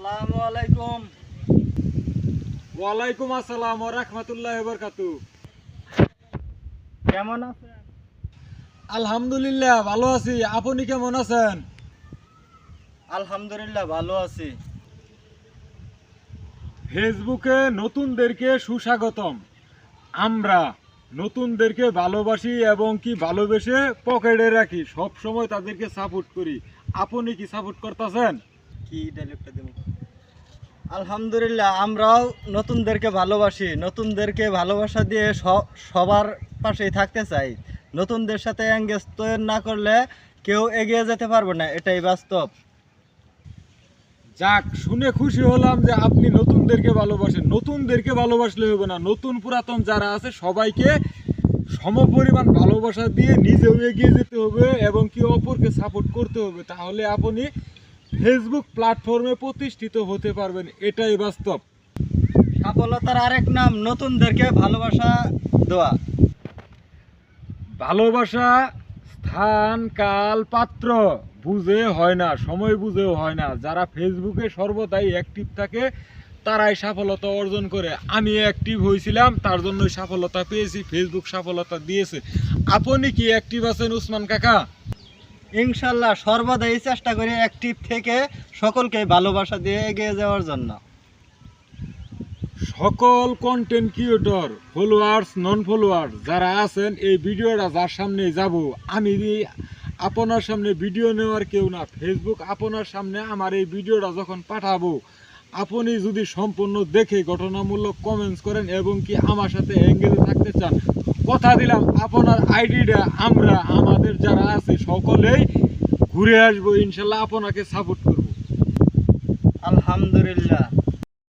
আসসালামু আলাইকুম। ওয়ালাইকুম আসসালাম ওয়া রাহমাতুল্লাহি ওয়া বারাকাতুহু। কেমন আছেন? আলহামদুলিল্লাহ ভালো আছি, আপনি কেমন আছেন? আলহামদুলিল্লাহ ভালো আছি। ফেসবুকে নতুনদেরকে সুস্বাগতম। আমরা নতুনদেরকে ভালোবাসি এবং কি ভালোবেসে পকেটে রাখি, সব সময় তাদেরকে সাপোর্ট করি। আপনি কি সাপোর্ট করতেছেন? কি ডায়লগটা দেব? আলহামদুলিল্লাহ আমরাও নতুনদেরকে ভালোবাসি, নতুনদেরকে ভালোবাসা দিয়ে সবার পাশেই থাকতে চাই। নতুনদের সাথে এঙ্গেজ তৈরি না করলে কেউ এগিয়ে যেতে পারবে না, এটাই বাস্তব। যাক, শুনে খুশি হলাম যে আপনি নতুনদেরকে ভালোবাসেন। নতুনদেরকে ভালোবাসলে হবে না, নতুন পুরাতন যারা আছে সবাইকে সমপরিমাণ ভালোবাসা দিয়ে নিজেও এগিয়ে যেতে হবে এবং কি অপরকে সাপোর্ট করতে হবে, তাহলে আপনি ফেসবুক প্ল্যাটফর্মে প্রতিষ্ঠিত হতে পারবেন, এটাই বাস্তব। সফলতার আরেক নাম নতুনদেরকে ভালোবাসা দেওয়া। ভালোবাসা স্থান কাল পাত্র বুঝে হয় না, সময় বুঝেও হয় না। যারা ফেসবুকে সর্বদাই অ্যাক্টিভ থাকে তারাই সফলতা অর্জন করে। আমি অ্যাক্টিভ হয়েছিলাম, তার জন্য সফলতা পেয়েছি, ফেসবুক সফলতা দিয়েছে। আপনি কি অ্যাক্টিভ আছেন উসমান কাকা? ইনশাল্লাহ সর্বদাই চেষ্টা করি অ্যাক্টিভ থেকে সকলকে ভালোবাসা দিয়ে এগিয়ে যাওয়ার জন্য। সকল কন্টেন্ট ক্রিয়েটর, ফলোয়ার্স, নন ফলোয়ার্স যারা আছেন, এই ভিডিওটা যার সামনে যাব, আমি আপনার সামনে ভিডিও নেওয়ার কেউ না। ফেসবুক আপনার সামনে আমার এই ভিডিওটা যখন পাঠাবো, আপনি যদি সম্পূর্ণ দেখে ঘটনামূলক কমেন্টস করেন এবং কি আমার সাথে এঙ্গেজে থাকতে চান, কথা দিলাম আপনার আইডিটা আমরা আমাদের যারা আছে সকলেই ঘুরে আসবো, ইনশাল্লাহ আপনাকে সাপোর্ট করব। আলহামদুলিল্লাহ।